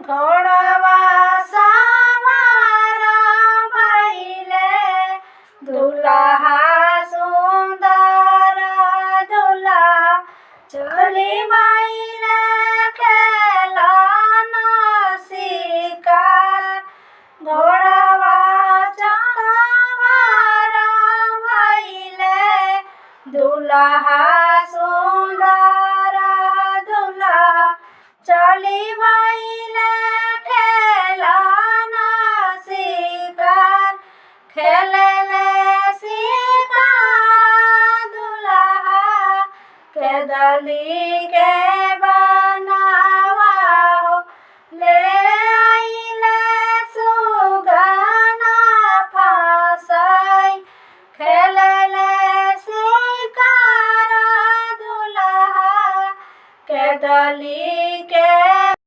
घोड़वा सवार भइले दुल्हा सुंदर दुल्हा चली भइले खेलन शिकार। घोड़वा सवार भइले दुल्हा सुंदर दुल्हा चली भइले खेलन शिकार। खेलेले शिकार दुल्हा के दली के